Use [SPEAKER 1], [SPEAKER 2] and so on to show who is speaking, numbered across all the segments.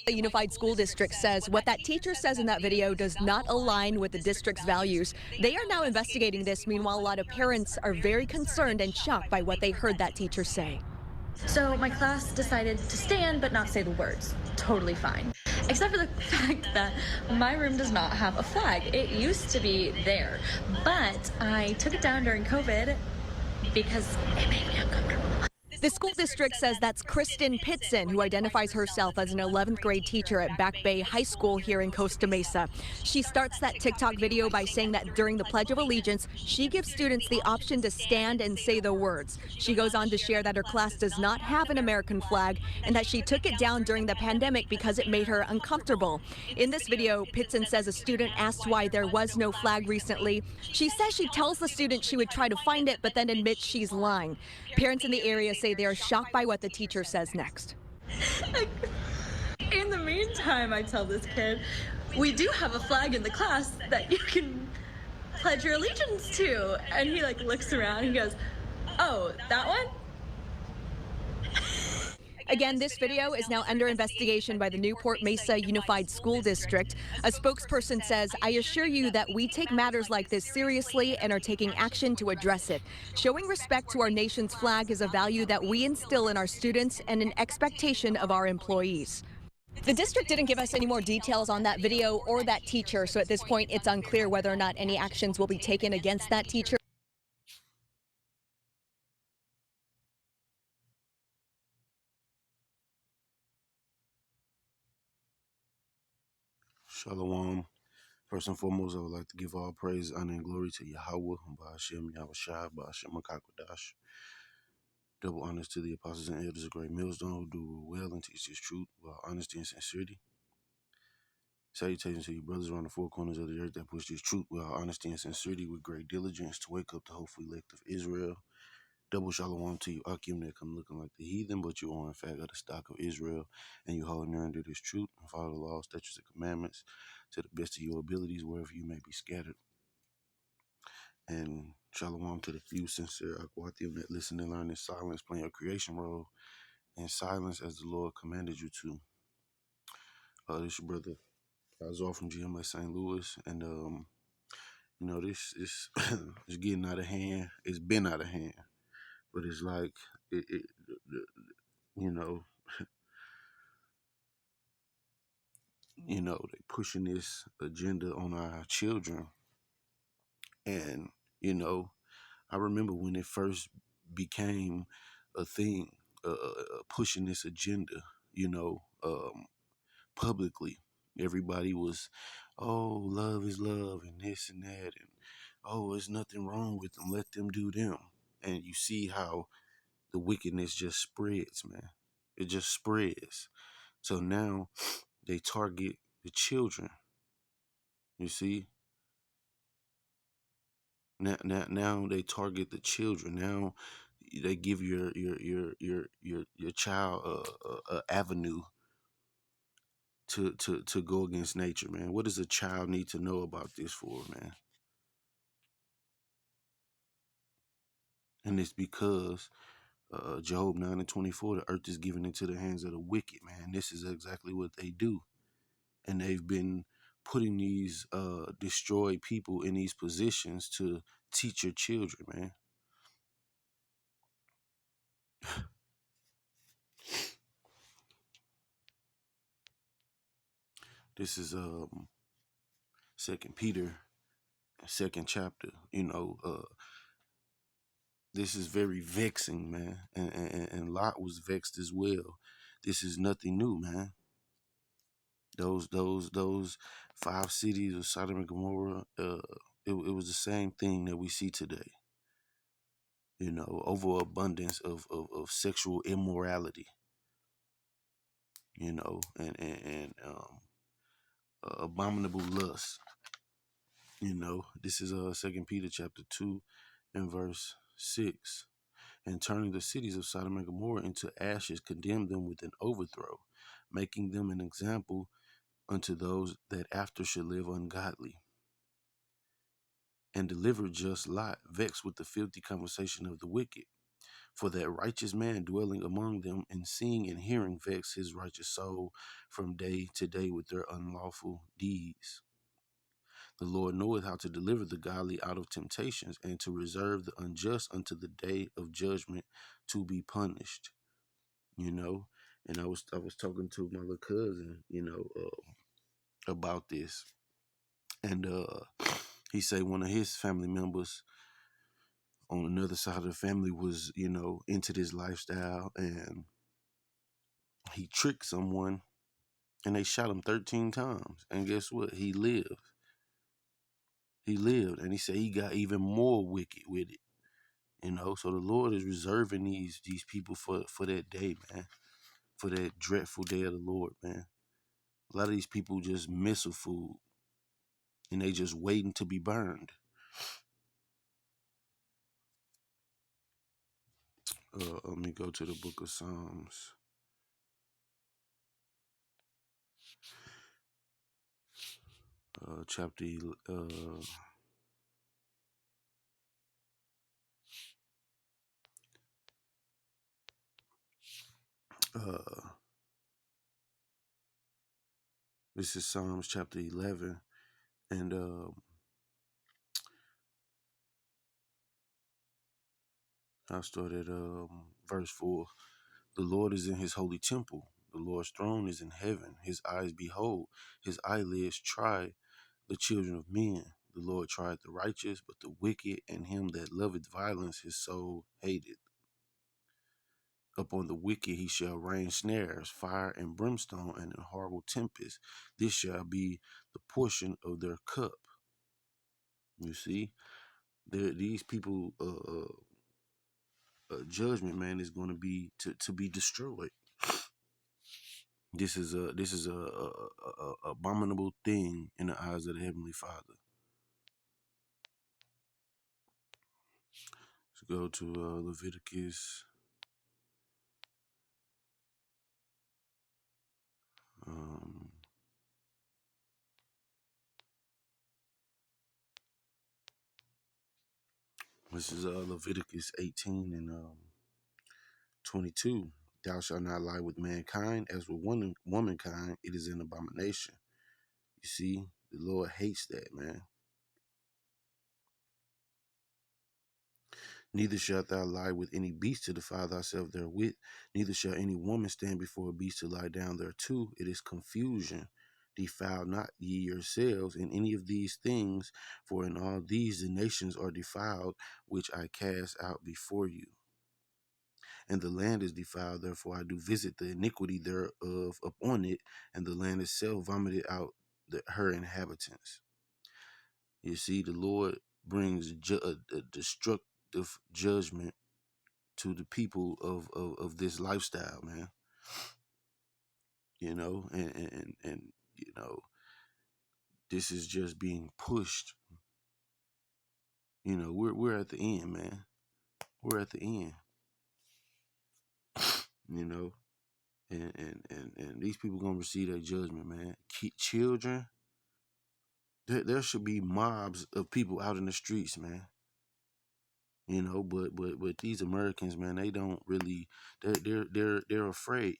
[SPEAKER 1] The Unified School District says what that teacher says in that video does not align with the district's values. They are now investigating this. Meanwhile, a lot of parents are very concerned and shocked by what they heard that teacher say.
[SPEAKER 2] So my class decided to stand but not say the words. Totally fine. Except for the fact that my room does not have a flag. It used to be there, but I took it down during COVID because it made me uncomfortable.
[SPEAKER 1] The school district says that's Kristen Pitson, who identifies herself as an 11th grade teacher at Back Bay High School here in Costa Mesa. She starts that TikTok video by saying that during the Pledge of Allegiance, she gives students the option to stand and say the words. She goes on to share that her class does not have an American flag and that she took it down during the pandemic because it made her uncomfortable. In this video, Pitson says a student asked why there was no flag recently. She says she tells the student she would try to find it, but then admits she's lying. Parents in the area say they are shocked by what the teacher says next.
[SPEAKER 2] In the meantime, I tell this kid, we do have a flag in the class that you can pledge your allegiance to. And he looks around and he goes, oh, that one?
[SPEAKER 1] Again, this video is now under investigation by the Newport Mesa Unified School District. A spokesperson says, I assure you that we take matters like this seriously and are taking action to address it. Showing respect to our nation's flag is a value that we instill in our students and an expectation of our employees. The district didn't give us any more details on that video or that teacher, so at this point it's unclear whether or not any actions will be taken against that teacher.
[SPEAKER 3] Shalom. First and foremost, I would like to give all praise, honor, and glory to Yahweh, Ba'ashem, Yahushua, Ba'ashem, Makakwadash. Double honors to the apostles and elders of Great Millstone who do well and teach this truth with honesty and sincerity. Salutations to you brothers around the four corners of the earth that push this truth with honesty and sincerity with great diligence to wake up the hopeful elect of Israel. Double shalom to you, Akim, that come looking like the heathen, but you are in fact of the stock of Israel, and you hold near under this truth and follow the laws, statutes, and commandments to the best of your abilities wherever you may be scattered. And shalom to the few sincere Aquatium that listen and learn in silence, playing your creation role in silence as the Lord commanded you to. This your brother Azar from GMS St. Louis, and this is it's getting out of hand. It's been out of hand. But it's like, you know, they pushing this agenda on our children. And, I remember when it first became a thing, pushing this agenda, publicly. Everybody was, oh, love is love and this and that. And, oh, there's nothing wrong with them. Let them do them. And you see how the wickedness just spreads, man. It just spreads. So now they target the children. You see? Now they target the children. Now they give your child a avenue to go against nature, man. What does a child need to know about this for, man? And it's because Job 9:24, the earth is given into the hands of the wicked, man. This is exactly what they do. And they've been putting these destroyed people in these positions to teach your children, man. This is 2 Peter, 2nd chapter. This is very vexing, man. And Lot was vexed as well. This is nothing new, man. Those 5 cities of Sodom and Gomorrah, it was the same thing that we see today. Overabundance of sexual immorality. And abominable lust. This is 2 Peter chapter 2 and verse 6. And turning the cities of Sodom and Gomorrah into ashes, condemned them with an overthrow, making them an example unto those that after should live ungodly. And delivered just Lot, vexed with the filthy conversation of the wicked. For that righteous man dwelling among them and seeing and hearing vex his righteous soul from day to day with their unlawful deeds. The Lord knoweth how to deliver the godly out of temptations and to reserve the unjust unto the day of judgment to be punished. You know, and I was talking to my little cousin, about this, and he said one of his family members on another side of the family was, into this lifestyle, and he tricked someone and they shot him 13 times. And guess what? He lived. He lived. And he said he got even more wicked with it. So the Lord is reserving these people for that day, man. For that dreadful day of the Lord, man. A lot of these people just missile food and they just waiting to be burned. Let me go to the book of Psalms. Chapter this is Psalms chapter 11, and I'll start at verse 4. The Lord is in his holy temple. The Lord's throne is in heaven. His eyes behold, his eyelids try the children of men. The Lord tried the righteous, but the wicked and him that loveth violence his soul hated. Upon the wicked he shall rain snares, fire and brimstone, and a horrible tempest. This shall be the portion of their cup. You see, these people, judgment, man, is going to be to be destroyed. This is a abominable thing in the eyes of the Heavenly Father. Let's go to Leviticus. This is Leviticus 18 and 22. Thou shalt not lie with mankind, as with womankind, it is an abomination. You see, the Lord hates that, man. Neither shalt thou lie with any beast to defile thyself therewith, neither shall any woman stand before a beast to lie down thereto. It is confusion. Defile not ye yourselves in any of these things, for in all these the nations are defiled, which I cast out before you. And the land is defiled, therefore I do visit the iniquity thereof upon it, and the land itself vomited out her inhabitants. You see, the Lord brings a destructive judgment to the people of this lifestyle, man. And this is just being pushed. We're at the end, man. We're at the end. And these people gonna receive their judgment, man. Children, there should be mobs of people out in the streets, man. But these Americans, man, they don't really. They're afraid.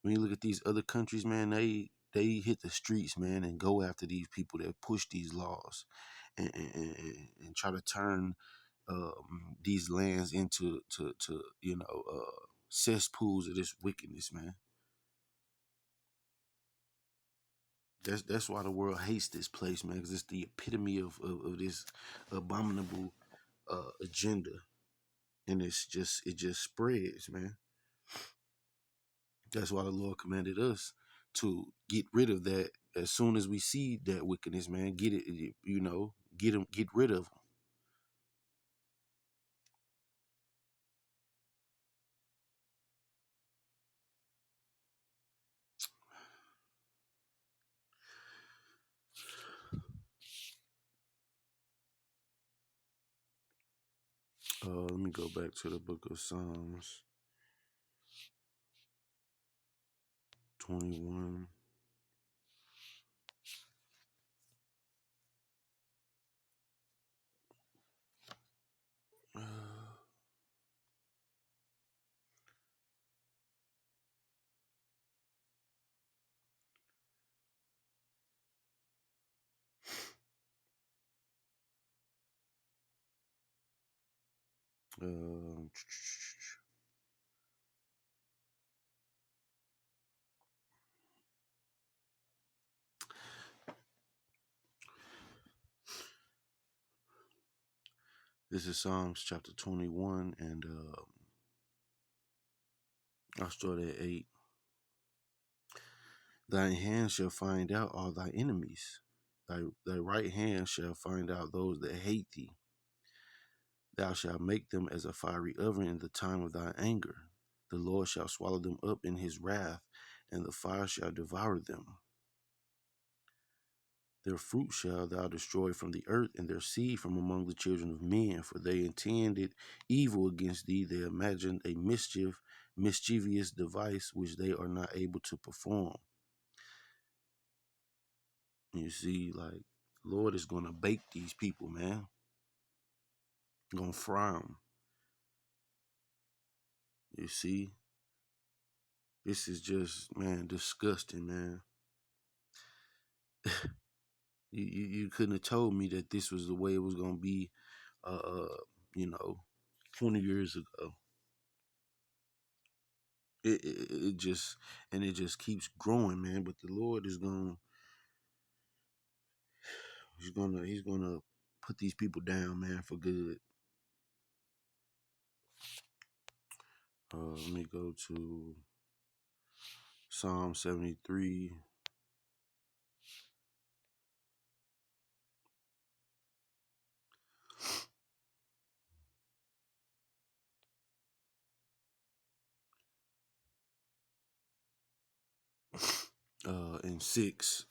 [SPEAKER 3] When you look at these other countries, man, they hit the streets, man, and go after these people that push these laws, and try to turn these lands into cesspools of this wickedness, man. That's why the world hates this place, man, because it's the epitome of this abominable agenda, and it just spreads, man. That's why the Lord commanded us to get rid of that as soon as we see that wickedness, man. Get it, get rid of them. Let me go back to the book of Psalms 21. Uh, this is Psalms chapter 21, and I'll start at 8. Thine hand shall find out all thy enemies. Thy right hand shall find out those that hate thee. Thou shalt make them as a fiery oven in the time of thy anger. The Lord shall swallow them up in his wrath, and the fire shall devour them. Their fruit shalt thou destroy from the earth, and their seed from among the children of men. For they intended evil against thee. They imagined a mischievous device which they are not able to perform. You see, like, Lord is going to bake these people, man. Going to fry them. You see, this is just, man, disgusting, man. You couldn't have told me that this was the way it was going to be, you know, 20 years ago. It just, and it just keeps growing, man. But the Lord is he's gonna put these people down, man, for good. Let me go to Psalm 73. In 6.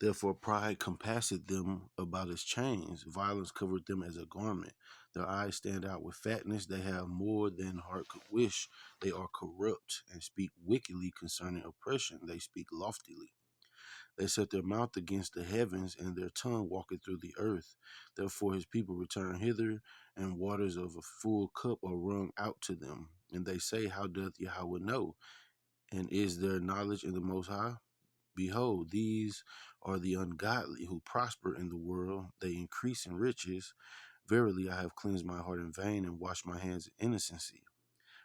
[SPEAKER 3] Therefore pride compasseth them about as chains. Violence covered them as a garment. Their eyes stand out with fatness. They have more than heart could wish. They are corrupt and speak wickedly concerning oppression. They speak loftily. They set their mouth against the heavens, and their tongue walketh through the earth. Therefore his people return hither, and waters of a full cup are wrung out to them. And they say, how doth Yahweh know? And is there knowledge in the Most High? Behold, these are the ungodly who prosper in the world. They increase in riches. Verily, I have cleansed my heart in vain and washed my hands in innocency.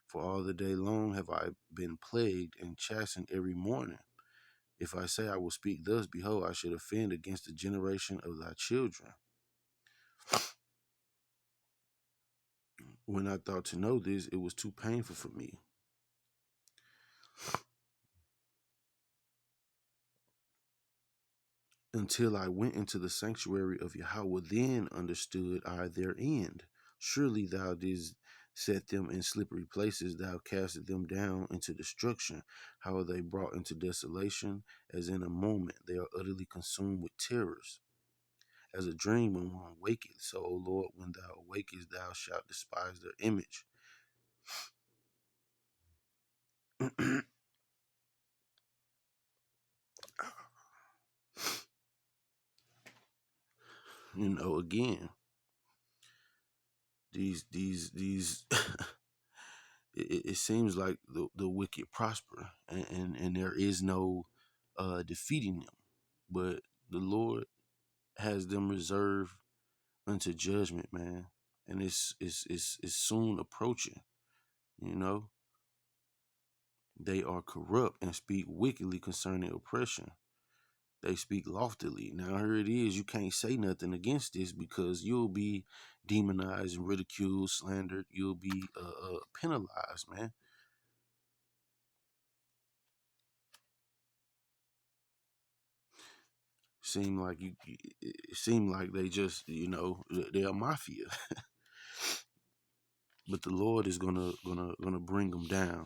[SPEAKER 3] For all the day long have I been plagued and chastened every morning. If I say I will speak thus, behold, I should offend against the generation of thy children. When I thought to know this, it was too painful for me. Until I went into the sanctuary of Yahweh, then understood I their end. Surely thou didst set them in slippery places, thou castest them down into destruction. How are they brought into desolation? As in a moment they are utterly consumed with terrors. As a dream when one waketh, so, O Lord, when thou awakest, thou shalt despise their image. Again, these it seems like the wicked prosper, and there is no defeating them, but the Lord has them reserved unto judgment, man, and it's soon approaching. They are corrupt and speak wickedly concerning oppression. They speak loftily. Now here it is. You can't say nothing against this because you'll be demonized and ridiculed, slandered. You'll be penalized, man. It seem like they just, they're a mafia. But the Lord is gonna bring them down.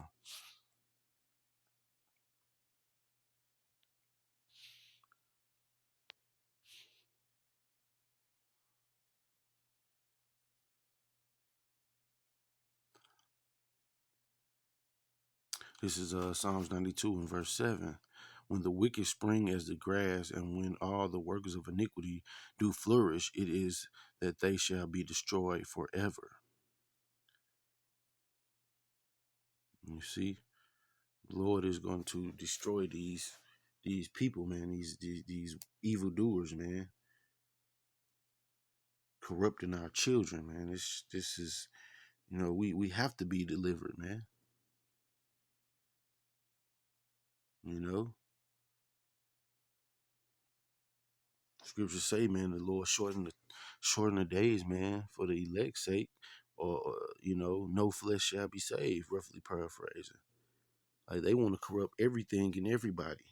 [SPEAKER 3] This is Psalms 92 and verse 7. When the wicked spring as the grass, and when all the workers of iniquity do flourish, it is that they shall be destroyed forever. You see, the Lord is going to destroy these people, man. These evildoers, man, corrupting our children, man. This is We have to be delivered, man. You know, scriptures say, man, the Lord shorten the days, man, for the elect's sake, or no flesh shall be saved. Roughly paraphrasing, like they want to corrupt everything and everybody.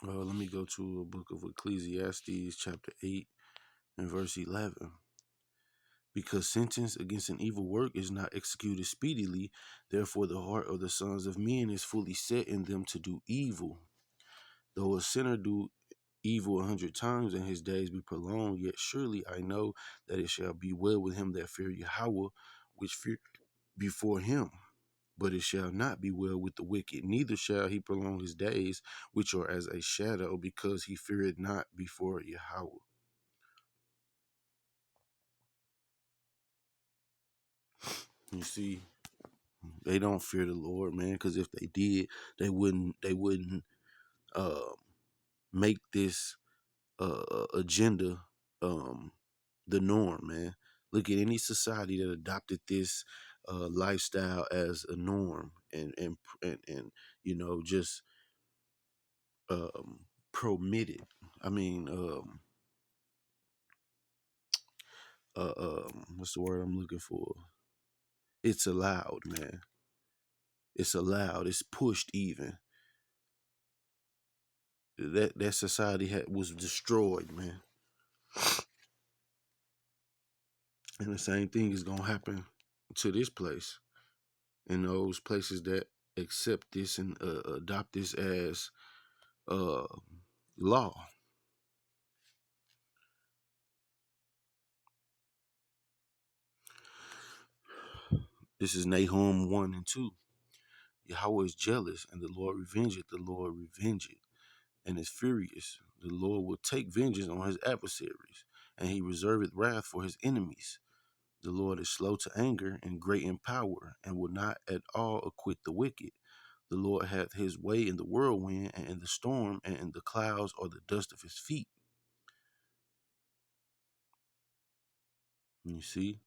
[SPEAKER 3] Let me go to a book of Ecclesiastes, chapter 8 and verse 11. Because sentence against an evil work is not executed speedily, therefore the heart of the sons of men is fully set in them to do evil. Though a sinner do evil 100 times and his days be prolonged, yet surely I know that it shall be well with him that fear Yahweh, which fear before him. But it shall not be well with the wicked, neither shall he prolong his days, which are as a shadow, because he feared not before Yahweh. You see, they don't fear the Lord, man, because if they did, they wouldn't uh, make this agenda the norm, man. Look at any society that adopted this lifestyle as a norm, and just permitted. I mean, what's the word I'm looking for? It's allowed, man. It's allowed. It's pushed even. That society was destroyed, man. And the same thing is gonna happen to this place. And those places that accept this and adopt this as uh, law. This is Nahum 1 and 2. Yahweh is jealous, and the Lord revengeth, the Lord revengeth, and is furious. The Lord will take vengeance on his adversaries, and he reserveth wrath for his enemies. The Lord is slow to anger and great in power, and will not at all acquit the wicked. The Lord hath his way in the whirlwind, and in the storm, and in the clouds are the dust of his feet. You see?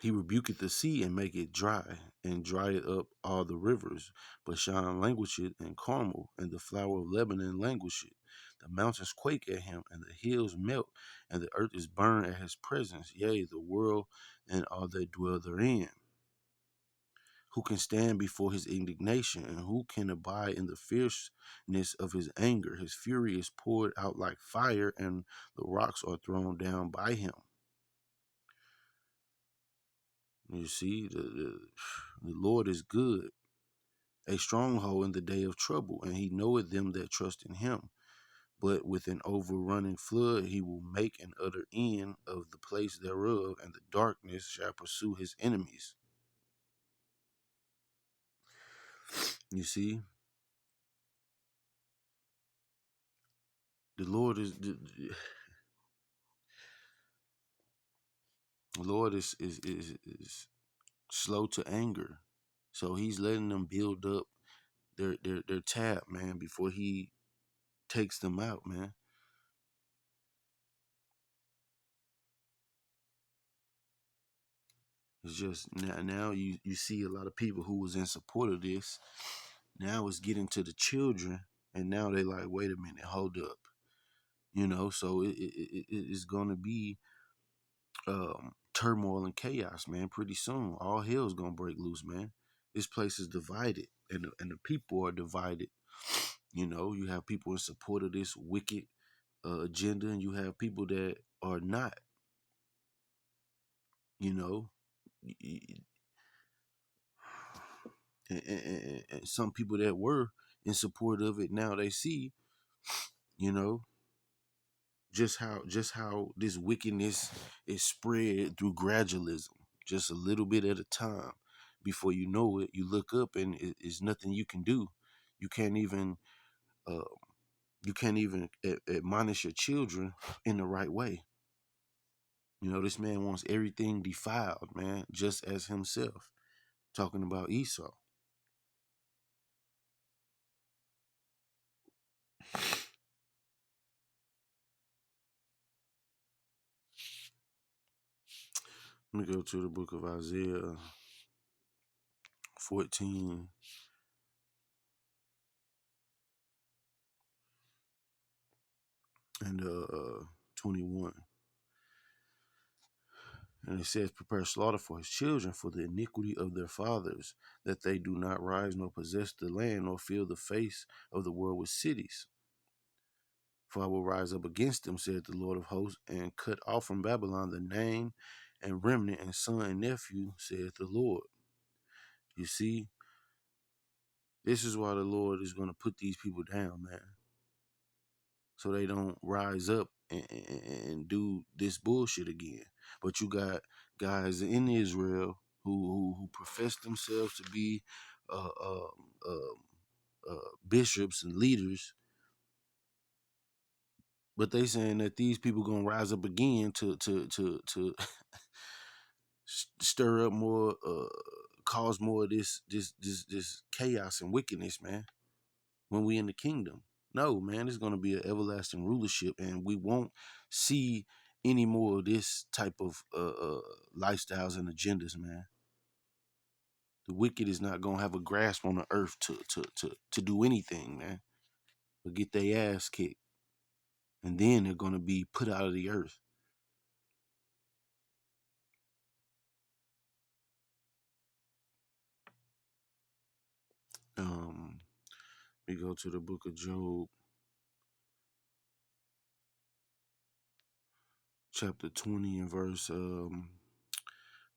[SPEAKER 3] He rebuketh the sea and make it dry, and drieth up all the rivers. Bashan languisheth, and Carmel, and the flower of Lebanon languisheth. The mountains quake at him, and the hills melt, and the earth is burned at his presence, yea, the world and all that dwell therein. Who can stand before his indignation, and who can abide in the fierceness of his anger? His fury is poured out like fire, and the rocks are thrown down by him. You see, the Lord is good, a stronghold in the day of trouble, and he knoweth them that trust in him. But with an overrunning flood he will make an utter end of the place thereof, and the darkness shall pursue his enemies. You see, the Lord is is slow to anger, so he's letting them build up their tab, man, before he takes them out, man. It's just now you see a lot of people who was in support of this. Now it's getting to the children, and now they like, wait a minute, hold up, So it's gonna be turmoil and chaos, man. Pretty soon, all hell's gonna break loose, man. This place is divided, and the people are divided. You have people in support of this wicked agenda, and you have people that are not. You know, and some people that were in support of it, now they see, you know, just how this wickedness is spread through gradualism, just a little bit at a time. Before you know it, you look up and it's nothing you can do. You can't even uh, admonish your children in the right way. This man wants everything defiled, man, just as himself. Talking about Esau. Let me go to the book of Isaiah 14 and 21. And it says, prepare slaughter for his children for the iniquity of their fathers, that they do not rise nor possess the land, nor fill the face of the world with cities. For I will rise up against them, said the Lord of hosts, and cut off from Babylon the name and remnant and son and nephew, saith the Lord. You see, this is why the Lord is going to put these people down, man. So they don't rise up and do this bullshit again. But you got guys in Israel who profess themselves to be uh, uh, bishops and leaders, but they saying that these people gonna rise up again to stir up more, cause more of this chaos and wickedness, man. When we in the kingdom, no, man, it's gonna be an everlasting rulership, and we won't see any more of this type of lifestyles and agendas, man. The wicked is not gonna have a grasp on the earth to do anything, man, but get their ass kicked, and then they're gonna be put out of the earth. We go to the book of Job, chapter 20 and verse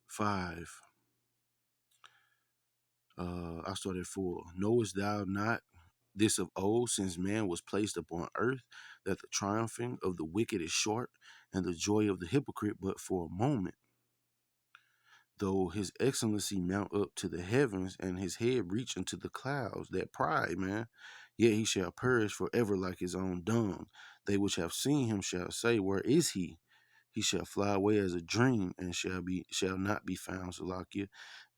[SPEAKER 3] 5. I start at 4. Knowest thou not this of old, since man was placed upon earth, that the triumphing of the wicked is short, and the joy of the hypocrite but for a moment? Though his excellency mount up to the heavens, and his head reach unto the clouds, that pride, man, yet he shall perish forever like his own dung. They which have seen him shall say, where is he? He shall fly away as a dream, and shall not be found, Salakia.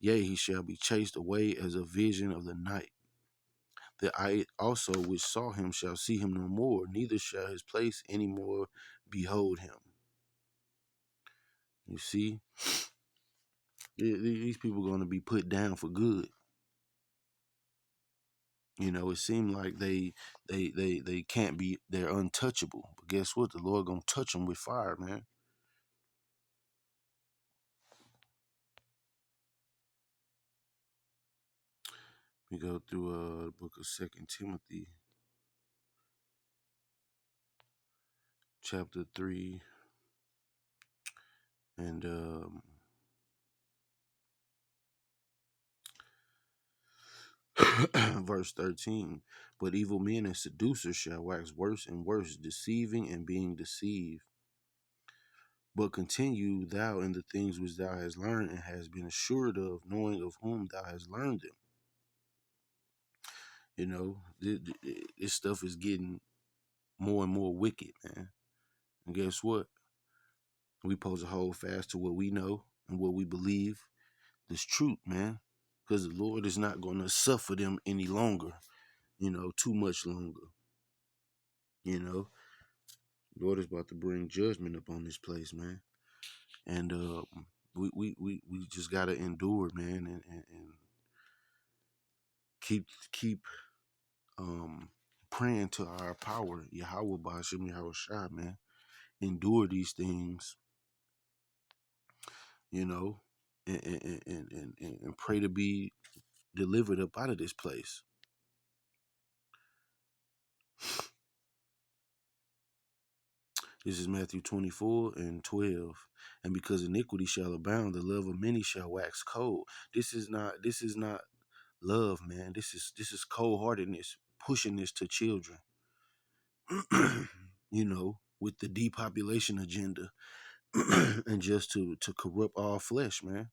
[SPEAKER 3] Yea, he shall be chased away as a vision of the night. The eye also which saw him shall see him no more, neither shall his place any more behold him. You see, these people are going to be put down for good. You know, it seemed like they can't be, they're untouchable. But guess what? The Lord gonna touch them with fire, man. We go through the book of 2 Timothy, chapter 3, and verse 13. But evil men and seducers shall wax worse and worse, deceiving and being deceived. But continue thou in the things which thou hast learned and hast been assured of, knowing of whom thou hast learned them. You know, this stuff is getting more and more wicked, man. And guess what? We supposed to hold fast to what we know and what we believe. This truth, man. Because the Lord is not going to suffer them any longer, you know, too much longer. You know, Lord is about to bring judgment upon this place, man. And we just got to endure, man, and keep praying to our power, Yahweh Ba'ashem Yahweh Shai, man. Endure these things, you know, and pray to be delivered up out of this place. This is Matthew 24 and 12. And because iniquity shall abound, the love of many shall wax cold. This is not love, man. This is cold-heartedness, pushing this to children. You know, with the depopulation agenda and just to corrupt all flesh, man.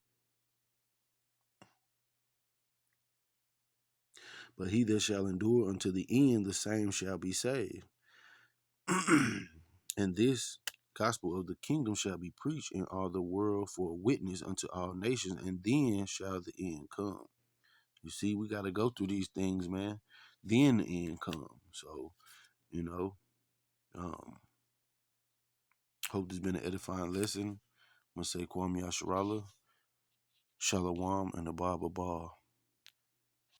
[SPEAKER 3] But he that shall endure unto the end, the same shall be saved. And this gospel of the kingdom shall be preached in all the world for a witness unto all nations, and then shall the end come. You see, we got to go through these things, man. Then the end come. So, you know, hope this has been an edifying lesson. I'm going to say Kwame Yasharala, Shalawam, and the Baba Ball.